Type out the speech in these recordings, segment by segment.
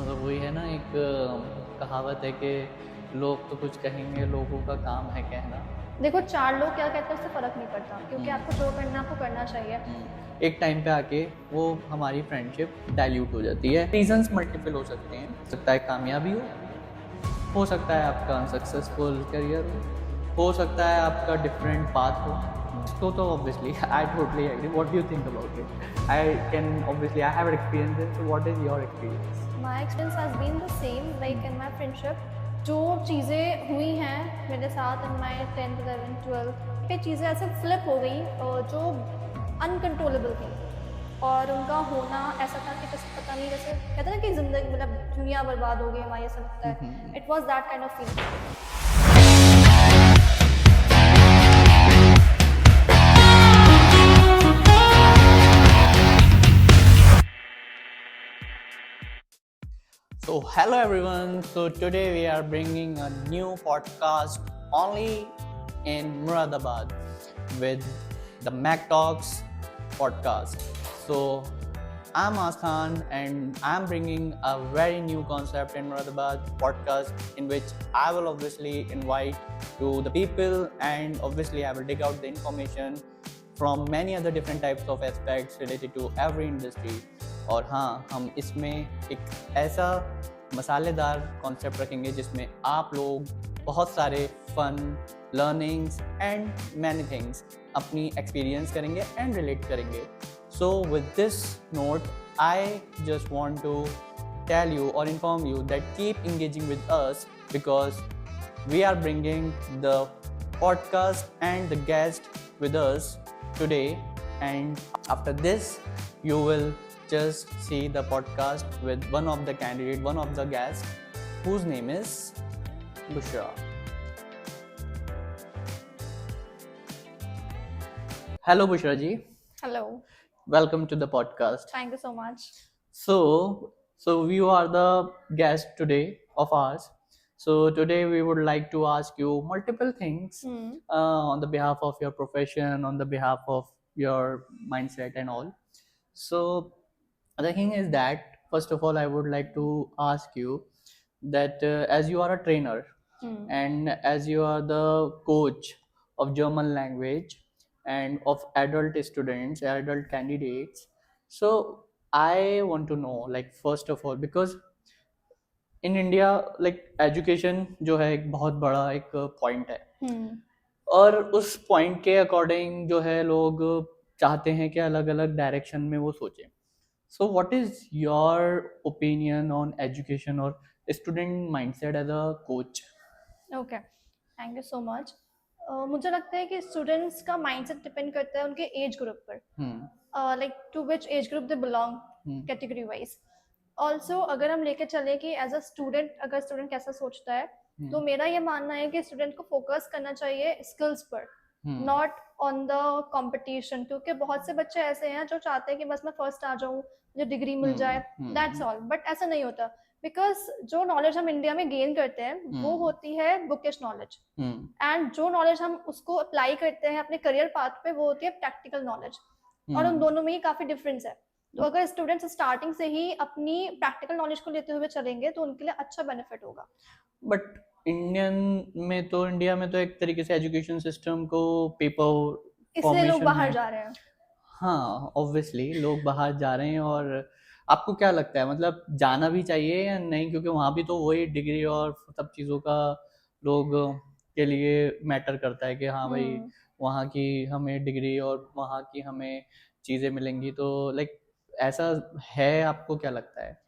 मतलब वही है ना, एक कहावत है कि लोग तो कुछ कहेंगे, लोगों का काम है कहना। देखो 4 लोग क्या कहते हैं उससे फ़र्क नहीं पड़ता क्योंकि हम्म, आपको जो करना है आपको करना चाहिए। एक टाइम पे आके वो हमारी फ्रेंडशिप डाइल्यूट हो जाती है। रीजंस मल्टीपल हो सकते हैं, हो सकता है कामयाबी हो सकता है आपका अनसक्सेसफुल करियर हो सकता है आपका डिफरेंट पाथ हो। तो obviously I totally agree. What do you think about it? I can obviously I have experience, so what is your experience? My experience has been the same like in my friendship. जो चीज़ें हुई हैं मेरे साथ in my 10th 11th 12th पे चीज़ें ऐसे flip हो गई जो अनकंट्रोलेबल थी और उनका होना ऐसा था कि जैसे पता नहीं, जैसे कहते हैं ना कि ज़िंदगी मतलब दुनिया बर्बाद हो गई हमारी, ऐसा लगता है। It was that kind of feeling. So, hello everyone. So, today we are bringing a new podcast only in Muradabad with the Mac Talks podcast. So, I'm Asthan and I'm bringing a very new concept in Muradabad podcast in which I will obviously invite to the people and obviously I will dig out the information from many other different types of aspects related to every industry. और हाँ, हम इसमें एक ऐसा मसालेदार concept रखेंगे जिसमें आप लोग बहुत सारे fun learnings and many things अपनी एक्सपीरियंस करेंगे एंड रिलेट करेंगे. So with this note, I just want to tell you or inform you that keep engaging with us because we are bringing the podcast and the guest with us today, and after this you will just see the podcast with one of the candidate, one of the guests whose name is Bushra. Hello Bushra ji, hello. welcome to the podcast. Thank you so much. So you are the guest today of ours. So today we would like to ask you multiple things on the behalf of your profession, on the behalf of your mindset and all. So the thing is that first of all, I would like to ask you that as you are a trainer and as you are the coach of German language and of adult students, adult candidates. So I want to know, like, first of all, because in India like education जो है एक बहुत बड़ा एक point है और उस point के अकॉर्डिंग जो है लोग चाहते हैं कि अलग अलग डायरेक्शन में वो सोचें. So what is your opinion on education और student mindset as a coach? Okay, thank you so much. मुझे लगता है कि स्टूडेंट्स का माइंडसेट डिपेंड करता है उनके एज ग्रुप पर, like to which age group they belong category wise. Also अगर हम लेके चले कि एज अ स्टूडेंट अगर स्टूडेंट कैसा सोचता है, तो मेरा ये मानना है कि स्टूडेंट को फोकस करना चाहिए स्किल्स पर, नॉट ऑन द कंपटीशन, क्योंकि बहुत से बच्चे ऐसे हैं जो चाहते हैं कि बस मैं फर्स्ट आ जाऊँ, मुझे डिग्री मिल जाए, दैट्स ऑल। बट ऐसा नहीं होता, बिकॉज जो नॉलेज हम इंडिया में गेन करते हैं वो होती है बुकिश नॉलेज, एंड जो नॉलेज हम उसको अप्लाई करते हैं अपने करियर पाथ पे वो होती है प्रैक्टिकल नॉलेज, और उन दोनों में ही काफी डिफरेंस है। तो अगर स्टूडेंट्स स्टार्टिंग से ही अपनी प्रैक्टिकल नॉलेज को लेते हुए चलेंगे तो उनके लिए अच्छा बेनिफिट होगा। बट इंडिया में तो एक तरीके से एजुकेशन सिस्टम को पेपर इसलिए लोग फॉर्मेशन बाहर है. जा रहे हैं। हाँ, ऑब्वियसली लोग बाहर जा रहे हैं. और आपको क्या लगता है, मतलब जाना भी चाहिए या नहीं? क्योंकि वहाँ भी तो वही डिग्री और सब चीज़ों का लोग के लिए मैटर करता है कि हाँ भाई, वहाँ की हमें डिग्री और वहाँ की हमें चीज़ें मिलेंगी. तो लाइक ऐसा है, आपको क्या लगता है?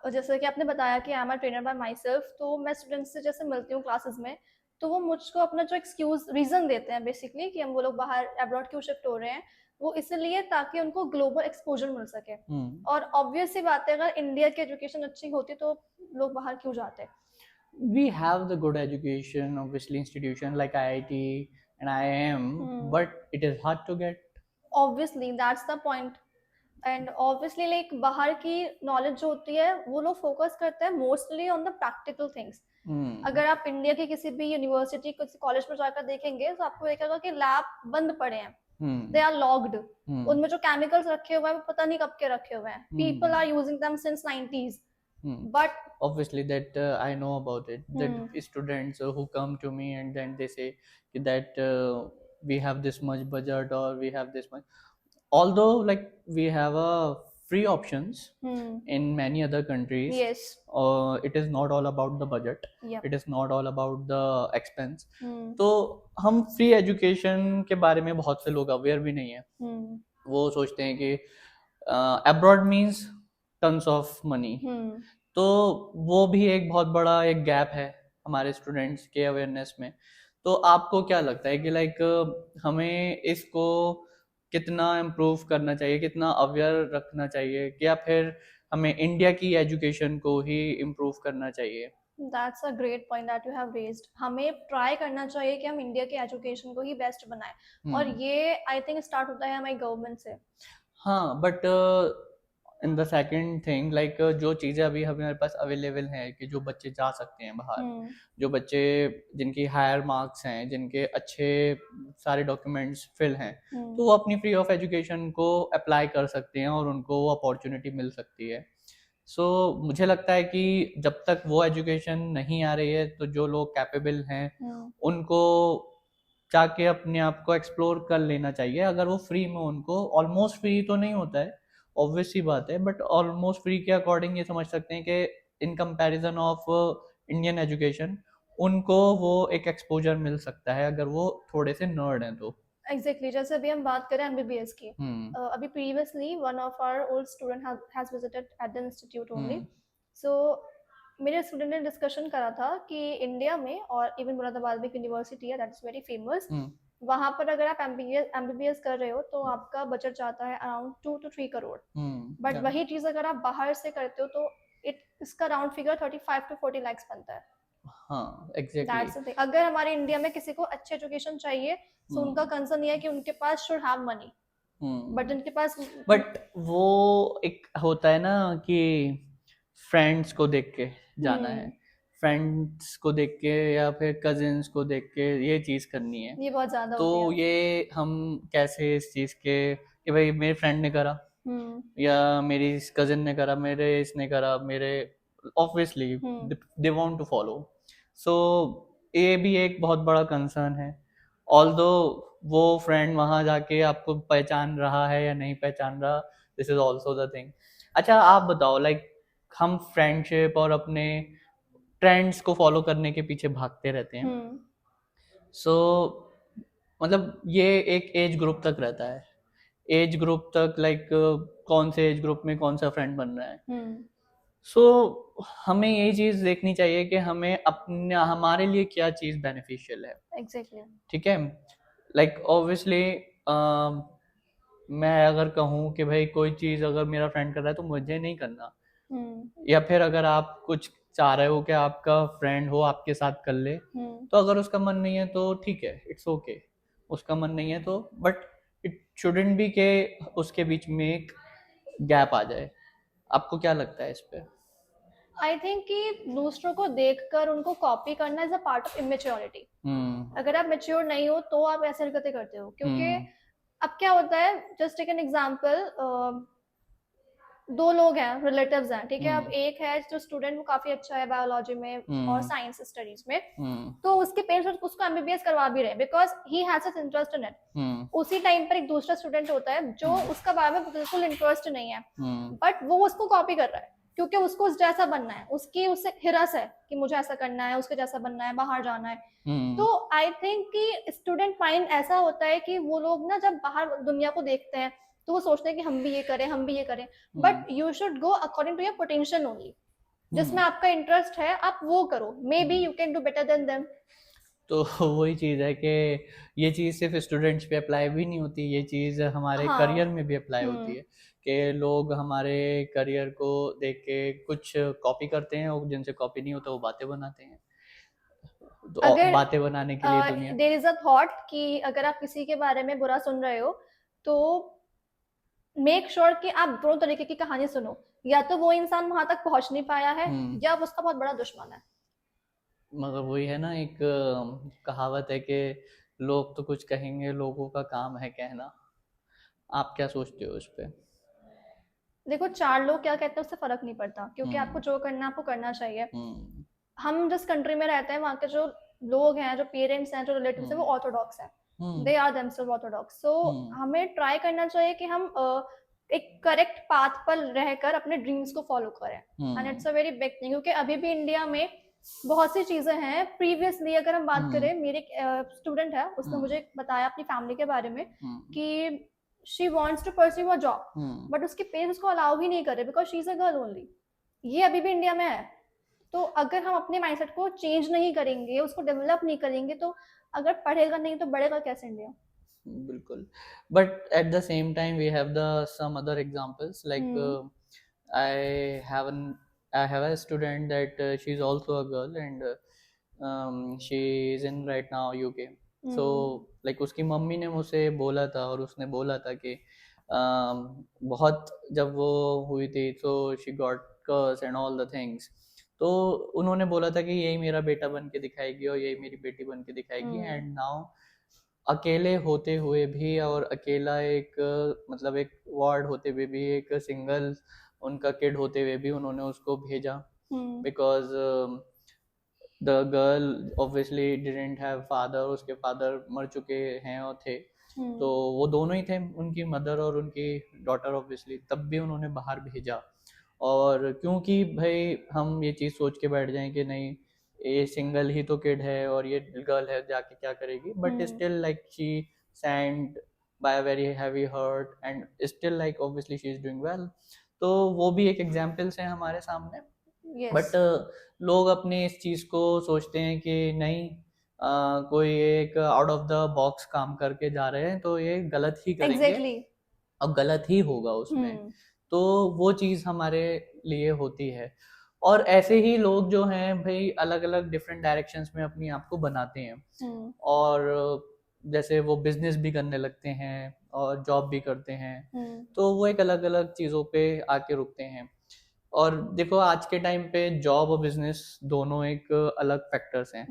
और जैसे कि आपने बताया कि I am a trainer bye my self, तो मैं स्टूडेंट्स से जैसे मिलती हूँ क्लासेस में, तो वो मुझको अपना जो एक्सक्यूज रीजन देते हैं बेसिकली कि हम वो लोग बाहर अब्रॉड क्यों शिफ्ट हो रहे हैं, वो इसलिए ताकि उनको ग्लोबल एक्सपोजर मिल सके। और ऑब्वियस सी बात है, अगर इंडिया की एजुकेशन अच्छी होती तो लोग बाहर क्यों जाते। We have the good education, obviously institution like IIT and IIM, but it is hard to get. Obviously that's the point. And obviously like बाहर की नॉलेज जो होती है वो लोग फोकस करते हैं mostly on the practical things. अगर आप इंडिया के किसी भी यूनिवर्सिटी किसी कॉलेज में जाकर देखेंगे तो आपको देखेगा कि लैब बंद पड़े हैं, दे आर लॉक्ड, उनमें जो केमिकल्स रखे हुए हैं वो पता नहीं कब के रखे हुए हैं, people are using them since 90s, But obviously that I know about it, that students who come to me and then they say that we have this much budget or we have this much, although like we have a free options in many other countries. yes, it is not all about the budget, yep. it is not all about the expense. तो हम free education के बारे में बहुत से लोग aware भी नहीं है। वो सोचते हैं कि abroad means tons of money. तो वो भी एक बहुत बड़ा एक गैप है हमारे स्टूडेंट्स के अवेयरनेस में। तो आपको क्या लगता है कि लाइक हमें इसको कितना इम्प्रूव करना चाहिए, कितना अवेयर रखना चाहिए, या फिर हमें इंडिया की एजुकेशन को ही इम्प्रूव करना चाहिए? That's a great point that you have raised. हमें ट्राई करना चाहिए कि हम इंडिया के एजुकेशन को ही बेस्ट बनाएं, और ये आई थिंक स्टार्ट होता है हमारी गवर्नमेंट से। हाँ, but in the second thing like जो चीज़ें अभी हमारे पास अवेलेबल हैं कि जो बच्चे जा सकते हैं बाहर, जो बच्चे जिनकी हायर मार्क्स हैं, जिनके अच्छे सारे डॉक्यूमेंट्स फिल हैं, तो वो अपनी फ्री ऑफ एजुकेशन को अप्लाई कर सकते हैं और उनको वो अपॉर्चुनिटी मिल सकती है। सो मुझे लगता है कि जब तक वो एजुकेशन नहीं आ रही है तो जो लोग कैपेबल हैं उनको जाके अपने आप को एक्सप्लोर कर लेना चाहिए। अगर वो फ्री में, उनको ऑलमोस्ट फ्री तो नहीं होता है, ऑब्वियस सी बात है, बट ऑलमोस्ट फ्री के अकॉर्डिंग ये समझ सकते हैं कि in comparison of Indian education उनको वो एक एक्सपोजर मिल सकता है अगर वो थोड़े से नर्ड हैं तो। एग्जैक्टली जैसे अभी हम बात करें एमबीबीएस की, अभी previously one of our old student has visited at the institute only. So मेरे स्टूडेंट ने डिस्कशन करा था कि इंडिया में और इवन मुरादाबाद में एक यूनिवर्सिटी है दैट इज वेरी फेमस, वहां पर अगर आप एमबीबीएस कर रहे हो तो आपका बजट जाता है अराउंड 2 to 3 करोड़। बट वही चीज अगर आप बाहर से करते हो तो इसका राउंड फिगर 35 to 40 लाख बनता है। हाँ, एग्जैक्टली। अगर हमारे इंडिया में किसी को अच्छी एजुकेशन चाहिए तो उनका कंसर्न ये है कि उनके पास शुड हैव मनी, बट उनके पास, बट वो एक होता है ना कि फ्रेंड्स को देख के जाना है, फ्रेंड्स को देख के या फिर कजिन्स को देख के ये चीज़ करनी है। ये बहुत ज्यादा तो होती है। ये हम कैसे इस चीज़ के कि भाई मेरे फ्रेंड ने करा या मेरी कजिन ने करा, मेरे इसने करा, मेरे obviously they want to follow. So ये भी एक बहुत बड़ा कंसर्न है। ऑल्दो वो फ्रेंड वहाँ जाके आपको पहचान रहा है या नहीं पहचान रहा, this is also the thing. अच्छा आप बताओ, लाइक हम फ्रेंडशिप और अपने ट्रेंड्स को फॉलो करने के पीछे भागते रहते हैं। सो मतलब ये एक एज ग्रुप तक रहता है, एज ग्रुप तक लाइक कौन से एज ग्रुप में कौन सा फ्रेंड बन रहा है। सो हमें ये चीज़ देखनी चाहिए कि हमें अपने हमारे लिए क्या चीज़ बेनिफिशियल है। एग्जैक्टली ठीक है, लाइक ऑब्वियसली मैं अगर कहूँ कि भाई कोई चीज़ अगर मेरा फ्रेंड कर रहा है तो मुझे नहीं करना, या फिर अगर आप कुछ चाह रहे हो कि आपका फ्रेंड हो आपके साथ कर ले, तो अगर उसका मन नहीं है तो ठीक है, इट्स ओके। उसका मन नहीं है तो, बट इट शुडंट बी के उसके बीच में एक गैप आ जाए। आपको क्या लगता है इस पे? आई थिंक कि दूसरों को देखकर उनको कॉपी करना is a part of immaturity. अगर आप मेच्योर नहीं हो तो आप ऐसे हरकतें करते हो, क्योंकि अब क्या होता है, जस्ट टेक एन एग्जांपल, दो लोग हैं, रिलेटिव्स हैं, ठीक है। अब एक है जो स्टूडेंट वो काफी अच्छा है बायोलॉजी में और साइंस स्टडीज में, तो उसके पेरेंट्स उसको एमबीबीएस करवा भी रहे because he has such interest in it. उसी टाइम पर एक दूसरा स्टूडेंट होता है जो उसका बायो में बिल्कुल इंटरेस्ट नहीं है, बट वो उसको कॉपी कर रहा है क्योंकि उसको उस जैसा बनना है, उसकी उससे हिरस है कि मुझे ऐसा करना है, उसके जैसा बनना है, बाहर जाना है। तो आई थिंक कि स्टूडेंट माइंड ऐसा होता है कि वो लोग ना जब बाहर दुनिया को देखते हैं तो वो सोचते हैं कि हम भी ये करें, हम भी ये करें, but you should go according to your potential only. जिसमें आपका इंटरेस्ट है आप वो करो, maybe you can do better than them. तो वही चीज़ है कि ये चीज़ सिर्फ स्टूडेंट्स पे अप्लाई भी नहीं होती, ये चीज़ हमारे करियर में भी अप्लाई होती है कि लोग हमारे करियर को देख के कुछ कॉपी करते हैं और जिनसे कॉपी नहीं होता वो बातें बनाते हैं। तो अगर बातें बनाने के लिए दुनिया, देयर इज अ थॉट कि अगर आप किसी के बारे में बुरा सुन रहे हो तो मेक श्योर कि आप दोनों तरीके की कहानी सुनो, या तो वो इंसान वहां तक पहुंच नहीं पाया है या वो उसका बहुत बड़ा दुश्मन है। मगर वही है ना, एक कहावत है कि लोग तो कुछ कहेंगे, लोगों का काम है कहना। आप क्या सोचते हो उस पे? देखो 4 लोग क्या कहते हैं उससे फर्क नहीं पड़ता, क्योंकि आपको जो करना है आपको करना चाहिए। हम जिस कंट्री में रहते हैं वहाँ के जो लोग हैं, जो पेरेंट्स हैं, जो रिलेटिव्स हैं, वो ऑर्थोडॉक्स हैं, दे आर देमसेल्फ ऑर्थोडॉक्स। सो हमें ट्राई करना चाहिए कि हम एक करेक्ट पाथ पर रहकर अपने ड्रीम्स को फॉलो करें, and it's a very big thing, क्योंकि अभी भी इंडिया में बहुत सी चीजें हैं। प्रीवियसली अगर हम बात करें, मेरे स्टूडेंट है, उसने मुझे बताया अपनी फैमिली के बारे में कि she wants to pursue a job, but उसके पेरेंट्स उसको अलाउ ही नहीं कर रहे because she is a girl only. ये अभी भी इंडिया में है। तो अगर हम अपने माइंडसेट को चेंज नहीं करेंगे, उसको डेवलप नहीं करेंगे, तो अगर पढ़ेगा नहीं तो बढ़ेगा कैसे इंडिया? बिल्कुल, but at the same time we have the some other examples like I have an I have a student that she's also a girl and she is in right now UK. So like उसकी mummy ने मुझे बोला था और उसने बोला था कि बहुत जब वो हुई थी तो she got curse and all the things. तो उन्होंने बोला था कि यही मेरा बेटा बन के दिखाएगी और यही मेरी बेटी बन के दिखाएगी एंड नाउ अकेले होते हुए भी और अकेला एक मतलब एक वार्ड होते हुए भी एक सिंगल उनका किड होते हुए भी उन्होंने उसको भेजा because the girl obviously didn't have father, उसके फादर मर चुके हैं और थे तो वो दोनों ही थे, उनकी मदर और उनकी डॉटर ऑब्वियसली, तब भी उन्होंने बाहर भेजा। और क्योंकि भाई हम ये चीज़ सोच के बैठ जाएं कि नहीं ये सिंगल ही तो किड है और ये गर्ल है जाके क्या करेगी, but still like she sand by very heavy hurt and still like obviously she is doing well. तो वो भी एक एग्जाम्पल्स हैं हमारे सामने। बट लोग अपने इस चीज़ को सोचते हैं कि नहीं कोई एक आउट ऑफ द बॉक्स काम करके जा रहे हैं तो ये गलत ही करेंगे और गलत ही होगा उसमें। तो वो चीज़ हमारे लिए होती है और ऐसे ही लोग जो हैं भाई अलग अलग डिफरेंट डायरेक्शंस में अपनी आप को बनाते हैं और जैसे वो बिजनेस भी करने लगते हैं और जॉब भी करते हैं तो वो एक अलग अलग चीज़ों पे आके रुकते हैं। और देखो आज के टाइम पे जॉब और बिजनेस दोनों एक अलग फैक्टर्स हैं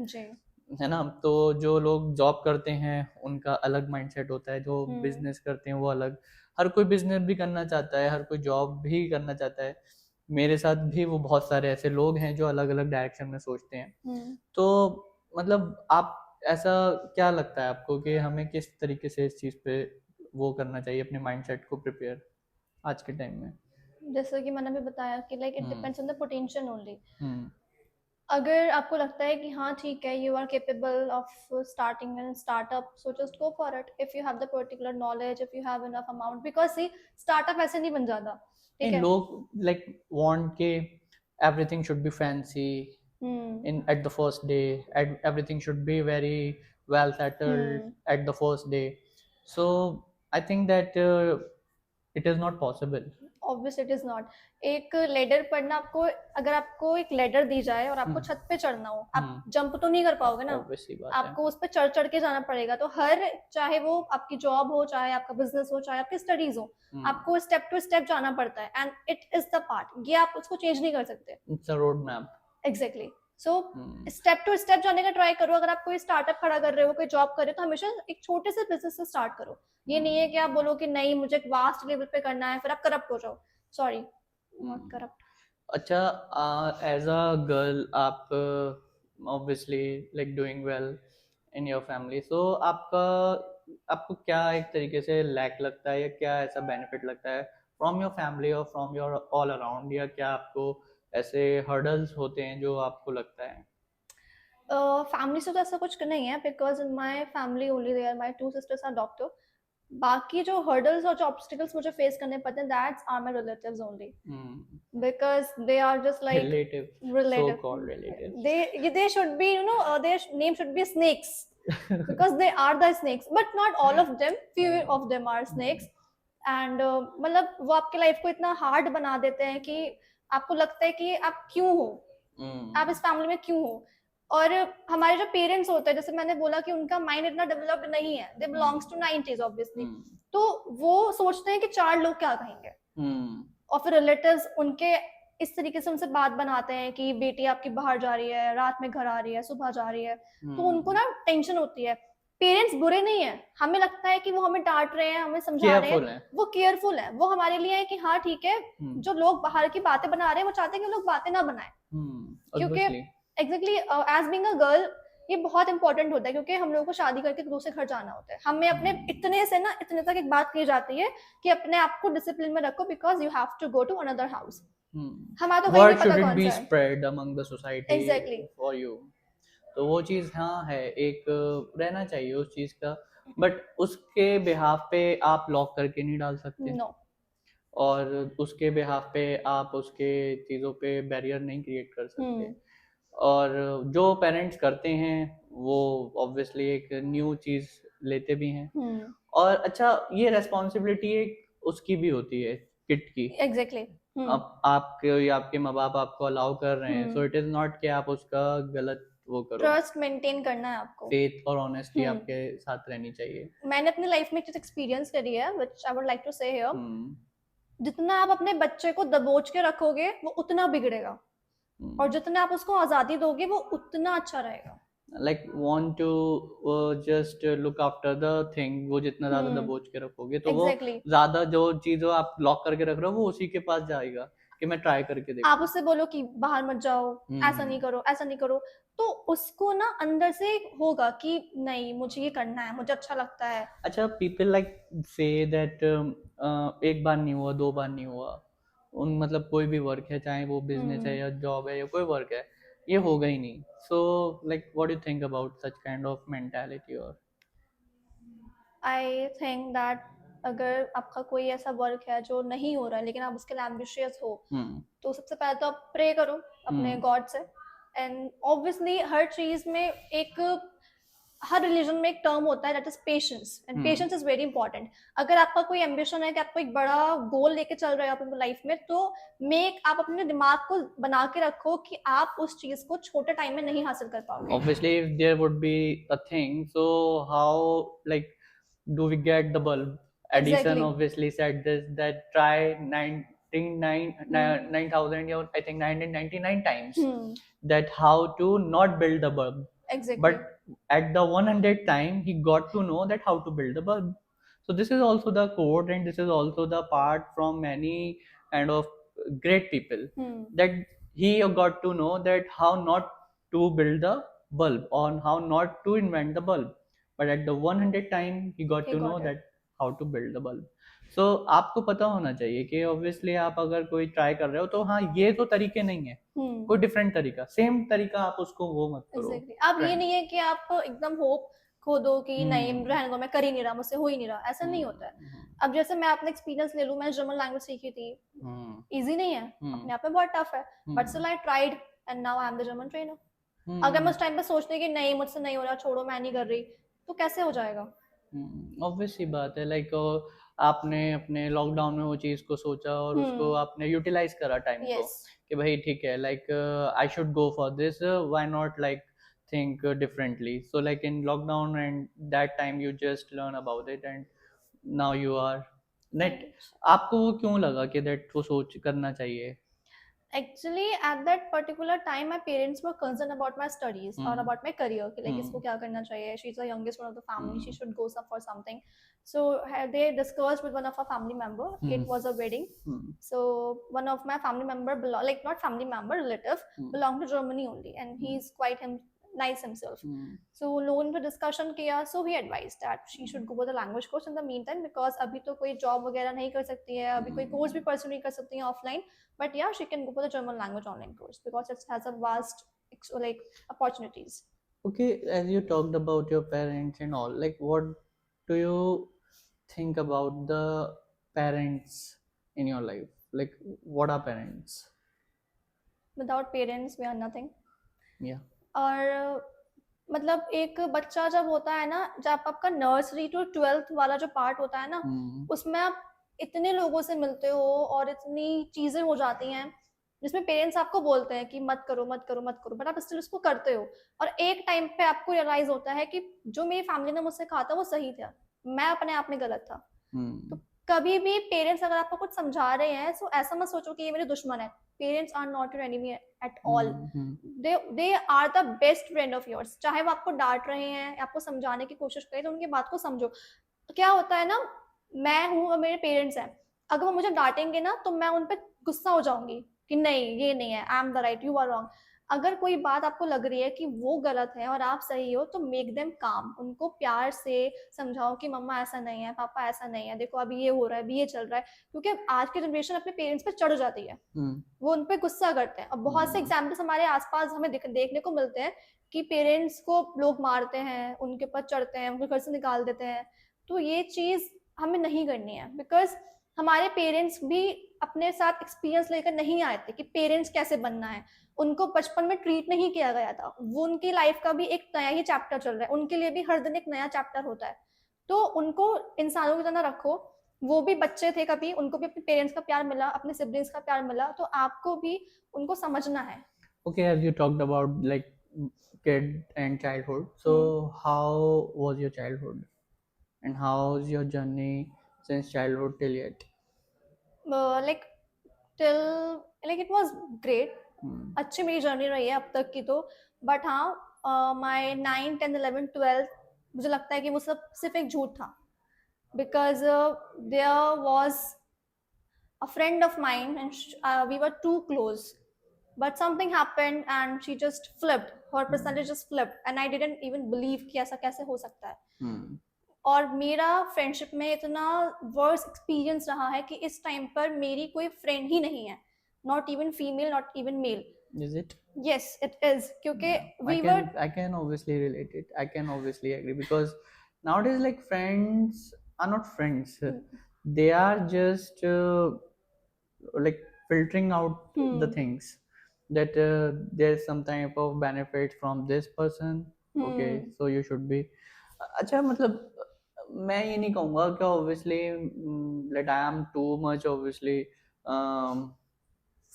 है ना। तो जो लोग जॉब करते हैं उनका अलग माइंडसेट होता है, जो बिजनेस करते हैं वो अलग। हर कोई बिजनेस भी करना चाहता है, हर कोई जॉब भी करना चाहता है। मेरे साथ भी वो बहुत सारे ऐसे लोग हैं जो अलग अलग डायरेक्शन में सोचते हैं। तो मतलब आप ऐसा क्या लगता है आपको कि हमें किस तरीके से इस चीज़ पे वो करना चाहिए अपने माइंडसेट को प्रिपेयर आज के टाइम में? जैसे कि मैंने भी बताया कि like it depends on the potential only. अगर आपको लगता है कि हाँ ठीक है, you are capable of starting an startup, so just go for it if you have the particular knowledge, if you have enough amount, because see startup ऐसे नहीं बन जाता। ठीक है, लोग लाइक वांट के everything should be fancy in at the first day, everything should be very well settled at the first day. So I think that it is not possible. Obviously it is not. एक ladder पढ़ना, आपको अगर आपको एक ladder दी जाए और आपको छत पे चढ़ना हो, आप जंप तो नहीं कर पाओगे ना, आपको उस पे चढ़ चढ़ के जाना पड़ेगा। तो हर चाहे वो आपकी जॉब हो, चाहे आपका बिजनेस हो, चाहे आपकी स्टडीज हो, आपको स्टेप टू स्टेप जाना पड़ता है and it is the part, ये आप उसको चेंज नहीं कर सकते। It's a road map. Exactly. So step to step जाने का ट्राई करो। अगर आप कोई स्टार्टअप खड़ा कर रहे हो, कोई जॉब कर रहे हो, तो हमेशा एक छोटे से बिजनेस से स्टार्ट करो। ये नहीं है कि आप बोलो कि नहीं मुझे एक वास्ट लेवल पे करना है, फिर आप करप्ट हो जाओ। Sorry, not corrupt. अच्छा, एज अ गर्ल आप obviously like doing well in your family, so आपको क्या एक तरीके से लैक लगता है या क्या ऐसा बेनिफिट लगता है फ्रॉम योर फैमिली और फ्रॉम योर ऑल अराउंड, या क्या आपको ऐसे हर्डल्स होते हैं जो आपको लगता है? फैमिली से तो ऐसा कुछ नहीं है, because in my family only there my 2 sisters are doctor. बाकी जो हर्डल्स और जो ऑब्स्टिकल्स मुझे फेस करने पड़ते हैं, that's are my relatives only, because they are just like relative, so called relatives. they should be, you know, their name should be snakes because they are the snakes, but not all of them, few of them are snakes and मतलब वो आपके life को इतना hard बना देते हैं कि आपको लगता है कि आप क्यों हो, आप इस फैमिली में क्यों हो। और हमारे जो पेरेंट्स होते हैं, जैसे मैंने बोला कि उनका माइंड इतना डेवलप्ड नहीं है, दे बिलोंग्स टू 90s ऑब्वियसली, तो वो सोचते हैं कि 4 लोग क्या कहेंगे, और फिर रिलेटिव्स उनके इस तरीके से उनसे बात बनाते हैं कि बेटी आपकी बाहर जा रही है, रात में घर आ रही है, सुबह जा रही है, तो उनको ना टेंशन होती है। पेरेंट्स बुरे नहीं है, हमें लगता है कि वो हमें डांट रहे हैं, हमें समझा रहे केयरफुल हैं, है। वो केयरफुल है, वो हमारे लिए है कि हाँ ठीक है, जो लोग बाहर की बातें बना रहे हैं वो चाहते हैं कि लोग बातें ना बनाएं, क्योंकि obviously. Exactly as being a girl ये बहुत इंपॉर्टेंट होता है, क्योंकि हम लोगों को शादी करके दूसरे घर जाना होता है, हमें अपने इतने से ना इतने तक एक बात कही जाती है कि अपने आप को डिसिप्लिन में रखो because you have to go to another house. हमारा तो वही नहीं वर्ड पता शुडंट कौन बी सा है। Spread among the society exactly. For you. तो वो चीज़ हाँ है, एक रहना चाहिए उस चीज़ का, बट उसके बिहाफ पे आप लॉक करके नहीं डाल सकते, नो। और उसके बिहाफ पे आप उसके चीज़ों पे बैरियर नहीं क्रिएट कर सकते। और जो पेरेंट्स करते हैं वो ऑब्वियसली एक न्यू चीज़ लेते भी हैं, और अच्छा ये रेस्पॉन्सिबिलिटी एक उसकी भी होती है किड की। एग्जैक्टली। अब आपके या आपके माँ बाप आपको अलाउ कर रहे हैं, सो इट इज़ नॉट कि आप उसका गलत वो करो। ट्रस्ट मेंटेन करना है आपको, फेथ और ऑनेस्टी आपके साथ रहनी चाहिए। मैंने अपनी लाइफ में एक चीज एक्सपीरियंस करी है which I would like to say here. जितना आप अपने बच्चे को दबोच के रखोगे वो उतना बिगड़ेगा, और जितना आप उसको आजादी दोगे वो उतना अच्छा रहेगा। Like want to just look after the thing, वो जितना ज्यादा दबोच के रखोगे तो Exactly. वो ज्यादा जो चीजों आप लॉक करके रख रहे हो वो उसी के पास जाएगा कि मैं ट्राई करके देखूं। आप उससे बोलो कि बाहर मत जाओ, ऐसा नहीं करो, ऐसा नहीं करो, तो उसको ना अंदर से होगा कि नहीं मुझे ये करना है, मुझे अच्छा लगता है। अच्छा, पीपल लाइक से दैट एक बार नहीं हुआ, दो बार नहीं हुआ, उन मतलब कोई भी वर्क है, चाहे वो बिजनेस है या जॉब है या कोई वर्क है, ये होगा ही नहीं। So like what do you think about such kind of mentality? और आई थिंक दैट अगर आपका कोई ऐसा वर्क है जो नहीं हो रहा है लेकिन आप उसके लिए एम्बिशियस हो, तो सबसे पहले तो आप प्रे करो अपने गॉड से। एंड ऑब्वियसली हर चीज में एक, हर रिलीजन में एक टर्म होता है that is patience, and patience is very important. अगर आपका कोई एम्बिशन है कि आपको एक बड़ा गोल लेके चल रहे हो अपनी लाइफ में, तो आप अपने दिमाग को बना के रखो कि आप उस चीज को छोटे टाइम में नहीं हासिल कर पाओगे। obviously if there would be a thing, so how like do we get the bulb? Edison Exactly. obviously said this, that try 9,000 or I think 999 times that how to not build the bulb. Exactly. But at the 100th time he got to know that how to build the bulb. So this is also the code, and this is also the part from many kind of great people, that he got to know that how not to build the bulb, on how not to invent the bulb, but at the 100th time he got to know that how to build the bulb. So आपको पता होना चाहिए कि obviously आप अगर कोई try कर रहे हो तो हाँ ये तो तरीके नहीं है, कोई डिफरेंट तरीका, सेम तरीका आप उसको वो मत करो। Exactly. अब ये नहीं है कि आप एकदम होप खो दो कि नहीं रहने दो, मैं कर ही नहीं रहा, मुझसे हो ही नहीं रहा, ऐसा नहीं होता है। अब जैसे मैं अपना एक्सपीरियंस ले लूं, मैं जर्मन लैंग्वेज सीखी थी, इजी नहीं है, अपने आप में बहुत टफ है, but still I tried and now I am the German trainer. अगर मैं उस टाइम पे सोचती कि नहीं मुझसे नहीं हो रहा, छोड़ो मैं नहीं कर रही, तो कैसे हो जाएगा? ऑब्वियस सी बात है, लाइक आपने अपने लॉकडाउन में वो चीज़ को सोचा और उसको आपने यूटिलाइज करा टाइम को, कि भाई ठीक है, like I should go for this, why not like think differently. So like in lockdown and that time you just learn about it and now you are net. आपको वो क्यों लगा कि that वो सोच करना चाहिए? Actually, at that particular time, my parents were concerned about my studies or about my career. कि like इसको क्या करना चाहिए? She's the youngest one of the family. She should go for something. So they discussed with one of our family member. It was a wedding. So one of my family member, like not family member, relative, belonged to Germany only, and he's quite nice himself. So लोगों ने discussion किया, so he advised that she should go for the language course in the meantime, because अभी तो कोई job वगैरह नहीं कर सकती है, अभी कोई course भी pursue नहीं कर सकती है offline, but yeah, she can go for the German language online course because it has a vast like opportunities. Okay, as you talked about your parents and all, like what do you think about the parents in your life? Like what are parents? Without parents we are nothing. Yeah. और मतलब एक बच्चा जब होता है ना, जब आपका नर्सरी टू 12th वाला जो पार्ट होता है ना, उसमें आप इतने लोगों से मिलते हो और इतनी चीजें हो जाती हैं जिसमें पेरेंट्स आपको बोलते हैं कि मत करो मत करो मत करो, बट आप स्टिल उसको करते हो, और एक टाइम पे आपको रियलाइज होता है कि जो मेरी फैमिली ने मुझसे कहा था वो सही था, मैं अपने आप में गलत था। तो कभी भी पेरेंट्स अगर आपको कुछ समझा रहे हैं तो ऐसा मत सोचो कि ये मेरे दुश्मन है. Parents are not your enemy at all. They are the best friend of yours. चाहे वो आपको डांट रहे हैं, आपको समझाने की कोशिश करें, तो उनकी बात को समझो. क्या होता है ना, मैं हूँ और मेरे पेरेंट्स हैं, अगर वो मुझे डांटेंगे ना तो मैं उन पर गुस्सा हो जाऊंगी कि नहीं ये नहीं है, I am the right, you are wrong. अगर कोई बात आपको लग रही है कि वो गलत है और आप सही हो, तो मेक देम काम. उनको प्यार से समझाओ कि मम्मा ऐसा नहीं है, पापा ऐसा नहीं है, देखो अभी ये हो रहा है, अभी ये चल रहा है. क्योंकि आज की जनरेशन अपने पेरेंट्स पे चढ़ जाती है, वो उन पे गुस्सा करते हैं. अब बहुत से एग्जाम्पल्स हमारे आसपास हमें देखने को मिलते हैं कि पेरेंट्स को लोग मारते हैं, उनके ऊपर चढ़ते हैं, उनको घर से निकाल देते हैं. तो ये चीज हमें नहीं करनी है, बिकॉज हमारे पेरेंट्स भी अपने साथ एक्सपीरियंस लेकर नहीं आए थे कि पेरेंट्स कैसे बनना है. उनको बचपन में ट्रीट नहीं किया गया था. वो उनकी लाइफ का भी एक नया ही चैप्टर चल रहा है, उनके लिए भी हर दिन एक नया चैप्टर होता है. तो उनको इंसानों की तरह रखो. वो भी बच्चे थे, कभी उनको भी अपने पेरेंट्स का प्यार मिला, अपने सिबलिंग्स का प्यार मिला, तो आपको भी उनको समझना है. Okay, as you talked about like kid and childhood, so how was your childhood and how's your journey since childhood till yet? Like till like it was great. अच्छी मेरी जर्नी रही है अब तक की तो. बट हाँ, माई 9, 10, 11, 12 मुझे लगता है कि वो सब सिर्फ एक झूठ था. Because there was a friend of mine and we were too close, but something happened and she just flipped, her personality just flipped, and I didn't even believe कि ऐसा कैसे हो सकता है. और मेरा फ्रेंडशिप में इतना वर्स एक्सपीरियंस रहा है कि इस टाइम पर मेरी कोई फ्रेंड ही नहीं है, not even female, not even male. Is it? Yes, it is. क्योंकि I can obviously relate it. I can obviously agree because nowadays like friends are not friends. They are just like filtering out the things that there's some type of benefit from this person. Okay, so you should be. अच्छा मतलब मैं ये नहीं कहूँगा कि obviously that I am too much obviously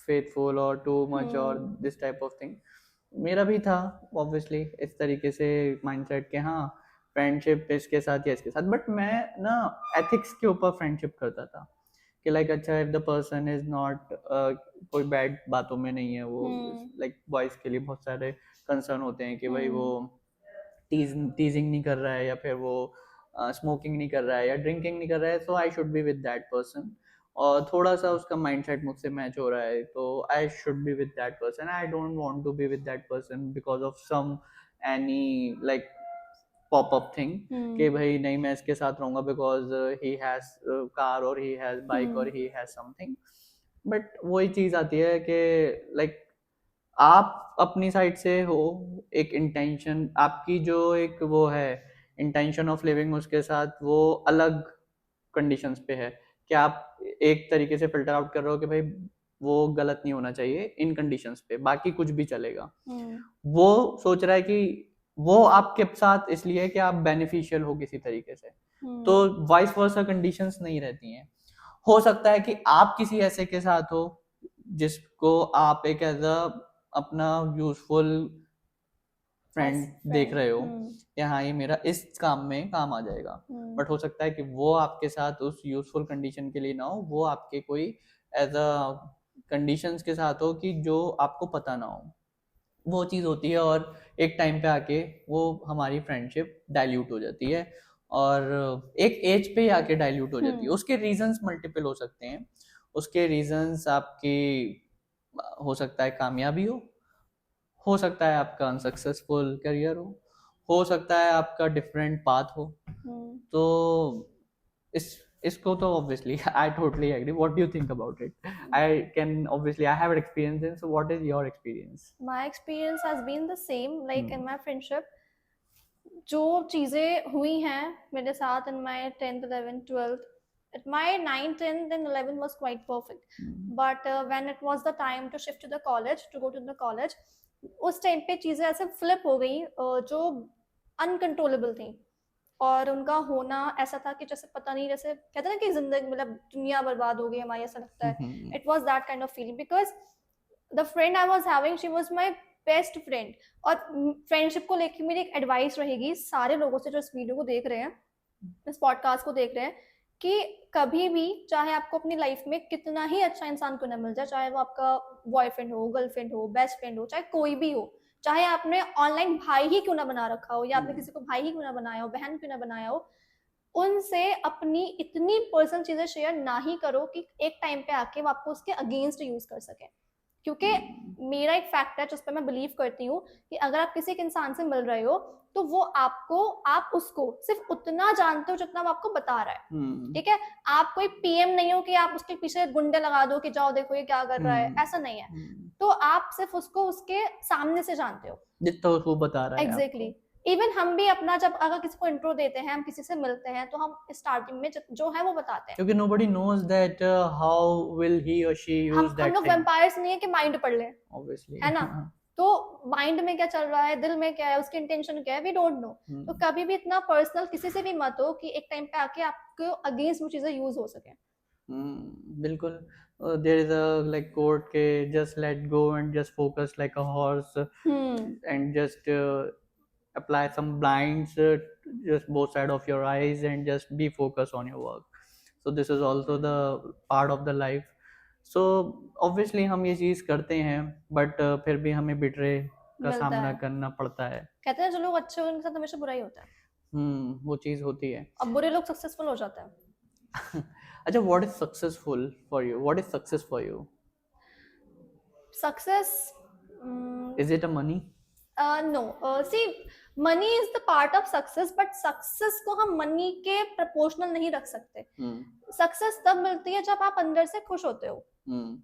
faithful or too much or this type of thing. मेरा भी था ऑब्वियसली इस तरीके से माइंडसेट के हाँ फ्रेंडशिप इसके साथ या इसके साथ, बट मैं ना एथिक्स के ऊपर फ्रेंडशिप करता था कि लाइक अच्छा if the person is not कोई बैड बातों में नहीं है वो, लाइक बॉयज के लिए बहुत सारे कंसर्न होते हैं कि भाई वो टीजिंग नहीं कर रहा है या फिर वो स्मोकिंग नहीं कर रहा है या ड्रिंकिंग नहीं कर रहा है, so I should be with that person. और थोड़ा सा उसका माइंडसेट मुझसे मैच हो रहा है तो I should be with that person. I don't want to be with that person because of some any like pop up thing कि भाई नहीं मैं इसके साथ रहूंगा बिकॉज ही हैज कार और ही हैज बाइक और ही हैज समथिंग. बट वही चीज आती है कि लाइक आप अपनी साइड से हो, एक इंटेंशन आपकी जो एक वो है इंटेंशन ऑफ लिविंग उसके साथ वो अलग कंडीशंस पे है कि आप एक तरीके से फिल्टर आउट कर रहे हो कि भाई वो गलत नहीं होना चाहिए इन कंडीशंस पे, बाकी कुछ भी चलेगा. वो सोच रहा है कि वो आपके साथ इसलिए कि आप बेनिफिशियल हो किसी तरीके से, तो वाइस वर्सा कंडीशंस नहीं रहती हैं. हो सकता है कि आप किसी ऐसे के साथ हो जिसको आप एक एज अ अपना यूजफुल फ्रेंड देख रहे हो कि हाँ ये मेरा इस काम में काम आ जाएगा, बट हो सकता है कि वो आपके साथ उस यूजफुल कंडीशन के लिए ना हो, वो आपके कोई एज अ कंडीशंस के साथ हो कि जो आपको पता ना हो. वो चीज़ होती है और एक टाइम पे आके वो हमारी फ्रेंडशिप डाइल्यूट हो जाती है और एक एज पे ही आके डाइल्यूट हो जाती है. उसके रीजंस मल्टीपल हो सकते हैं. उसके रीजंस आपकी हो सकता है कामयाबी हो सकता है आपका अनसक्सेसफुल करियर हो सकता है आपका डिफरेंट पाथ हो. तो इसको तो obviously I totally agree. What do you think about it? I can obviously I have experience in, so what is your experience? My experience has been the same, like in my friendship. जो चीज़ें हुई हैं मेरे साथ in my 10th, 11th, 12th, at my 9th, 10th and 11th was quite perfect. But when it was the time to shift to the college, to go to the college, उस time पे चीज़ें ऐसे flip हो गई जो uncontrollable थी. और उनका होना ऐसा था कि जैसे पता नहीं, जैसे कहते हैं ना कि जिंदगी मतलब दुनिया बर्बाद हो गई हमारी, ऐसा लगता है. It was that kind of feeling because the friend I was having, she was my best friend. और फ्रेंडशिप को लेकर मेरी एक एडवाइस रहेगी सारे लोगों से जो इस वीडियो को देख रहे हैं, इस पॉडकास्ट को देख रहे हैं, कि कभी भी चाहे आपको अपनी लाइफ में कितना ही अच्छा इंसान क्यों ना मिल जाए, चाहे वो आपका बॉयफ्रेंड हो, गर्लफ्रेंड हो, बेस्ट फ्रेंड हो, चाहे कोई भी हो, चाहे आपने ऑनलाइन भाई ही क्यों ना बना रखा हो या आपने किसी को भाई ही क्यों ना बनाया हो, बहन क्यों ना बनाया हो, उनसे अपनी इतनी पर्सनल चीजें शेयर ना ही करो कि एक टाइम पे आके वो आपको उसके अगेंस्ट यूज कर सके। क्योंकि मेरा एक फैक्ट है जिस पर मैं बिलीव करती हूँ कि अगर आप किसी एक इंसान से मिल रहे हो तो वो आपको, आप उसको सिर्फ उतना जानते हो जितना वो आपको बता रहा है। ठीक है, आप कोई पीएम नहीं हो कि आप उसके पीछे गुंडे लगा दो कि जाओ देखो ये क्या कर रहा है, ऐसा नहीं है। तो आप सिर्फ उसको उसके सामने से जानते हो जितना वो बता रहा है एग्जैक्टली। इवन हम भी अपना जब अगर किसी को इंट्रो देते हैं, हम किसी से मिलते हैं तो हम स्टार्टिंग में जो है वो बताते हैं, क्योंकि nobody knows that how will he or she use हम that लोग thing वैम्पायर्स नहीं है कि माइंड पढ़ लें, obviously है ना। तो माइंड में क्या चल रहा है, दिल में क्या है, उसकी इंटेंशन क्या है, वी डोंट नो। तो कभी भी इतना पर्सनल किसी से भी मत हो कि एक टाइम पे आके आपको अगेंस्ट वो चीजें यूज हो सके। बिल्कुल। there is a like quote के just let go and just focus like a horse and just apply some blinds just both side of your eyes and just be focused on your work. So this is also the part of the life. So obviously हम ये चीज़ करते हैं but फिर भी हमें बिटरे का मिलता सामना है। करना पड़ता है। कहते हैं जो लोग अच्छे हो उनके साथ हमेशा बुरा ही होता है, वो चीज़ होती है। अब बुरे लोग सक्सेसफुल हो जाते हैं। अच्छा, what is successful for you? What is success for you? Success Is it a money? No, see money is the part of success, but success को हम मनी के प्रपोर्शनल नहीं रख सकते। सक्सेस तब मिलती है जब आप अंदर से खुश होते हो,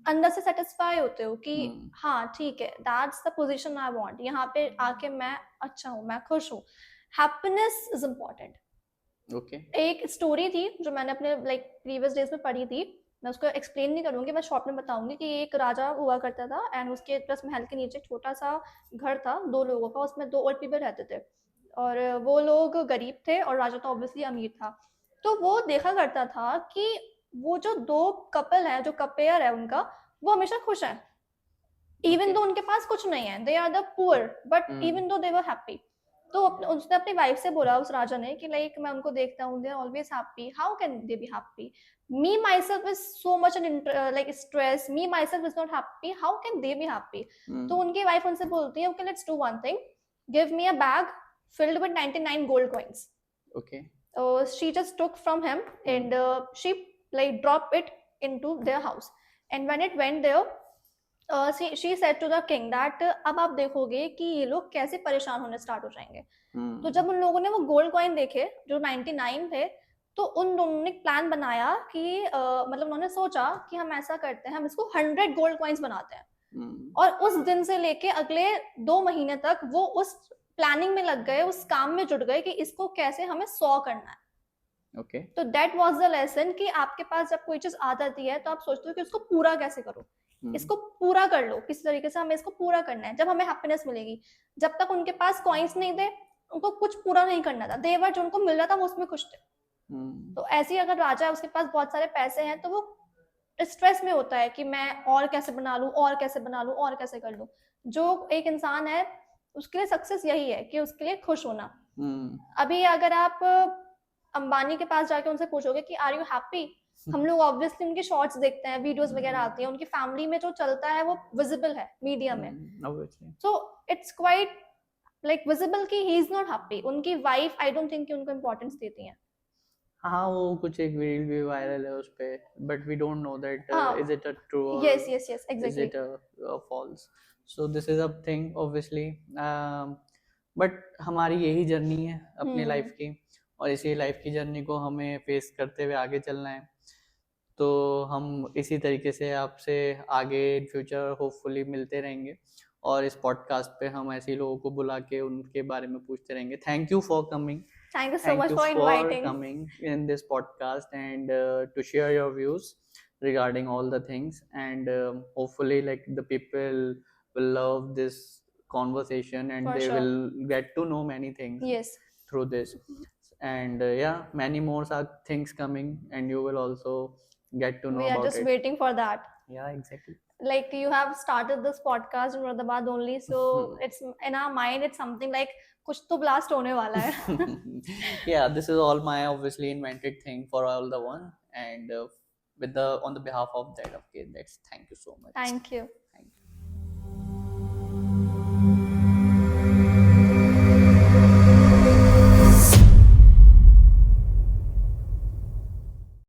अंदर से सेटिस्फाई होते हो कि हाँ ठीक है, that's the position I want, यहाँ पे आके मैं अच्छा हूँ, मैं खुश हूँ। Happiness is important. ओके। एक स्टोरी थी जो मैंने अपने लाइक प्रीवियस डेज में पढ़ी थी, मैं उसको एक्सप्लेन नहीं करूंगी, मैं शॉर्ट में बताऊंगी कि एक राजा हुआ करता था एंड उसके प्लस महल के नीचे एक छोटा सा घर था 2 लोगों का, उसमें 2 और पीपल रहते थे और वो लोग गरीब थे और राजा तो ऑब्वियसली अमीर था। तो वो देखा करता था कि वो जो 2 कपल है, जो कपेयर है उनका, वो हमेशा खुश है इवन दो उनके पास कुछ नहीं है, they are the poor but even though they were happy. तो उसने अपनी वाइफ से बोला, उस राजा ने, कि लाइक मैं उनको देखता हूँ, they are always happy, how can they be happy, me myself is so much an like stress, me myself is not happy, how can they be happy. तो उनकी वाइफ उनसे बोलती है, okay let's do one thing, give me a bag filled with 99 gold coins. Okay. She just took from him and she like dropped it into their house. And when it went there, she said to the king that अब आप देखोगे कि ये लोग कैसे परेशान होने start हो जाएंगे। तो जब उन लोगों ने वो गोल्ड कॉइन देखे जो 99 थे, तो उन दोनों ने प्लान बनाया कि मतलब उन्होंने सोचा कि हम ऐसा करते हैं, हम इसको 100 गोल्ड कॉइन्स बनाते हैं। और उस दिन से लेके अगले 2 महीने तक वो उस प्लानिंग में लग गए, उस काम में जुट गए कि इसको कैसे हमें 100 करना है। Okay. तो दैट वाज द लेसन कि आपके पास जब कोई चीज आ जाती है तो आप सोचते हो कि उसको पूरा कैसे करो, इसको पूरा कर लो किसी तरीके से, हमें इसको पूरा करना है, जब हमें हैप्पीनेस मिलेगी। जब तक उनके पास कॉइन्स नहीं थे, उनको कुछ पूरा नहीं करना था, देवर जो उनको मिल रहा था वो उसमें खुश थे। तो ऐसे ही अगर राजा है, उसके पास बहुत सारे पैसे हैं, तो वो स्ट्रेस में होता है कि मैं और कैसे बना लूं, और कैसे बना लूं, और कैसे कर लूं। जो एक इंसान है उसके लिए सक्सेस यही है कि उसके लिए खुश होना। अभी अगर आप अंबानी के पास जाके उनसे पूछोगे कि आर यू हैप्पी, हम लोग ऑब्वियसली उनके शॉर्ट्स देखते हैं, वीडियोस वगैरह आती हैं, उनकी फैमिली में जो चलता है वो विजिबल है मीडिया में, so it's quite like visible कि ही इज नॉट हैप्पी। उनकी वाइफ आई डोंट थिंक कि उनको इम्पोर्टेंस देती है। हाँ, वो कुछ एक रील भी वायरल है उस पे, but we don't know that is it a true और yes exactly is it a false. So this is a thing obviously, but हमारी यही जर्नी है अपनी लाइफ की, और इसी लाइफ की जर्नी को हमें फेस करते हुए आगे चलना है। तो हम इसी तरीके से आपसे आगे इन फ्यूचर होपफुली मिलते रहेंगे, और इस पॉडकास्ट पे हम ऐसे लोगों को बुला के उनके बारे में पूछते रहेंगे। Thank you for coming, thank you so much for inviting, coming in this podcast and to share your views regarding all the things, and hopefully like the people will love this conversation and For they sure. will get to know many things yes through this, and yeah, many more are things coming and you will also get to know we are about just it. waiting for that. Yeah, exactly. Like you have started this podcast in Muradabad only, so it's in our mind. It's something like कुछ तो blast होने वाला है. Yeah, this is all my obviously invented thing for all the one, and with the on the behalf of that, okay, that's thank you so much. Thank you.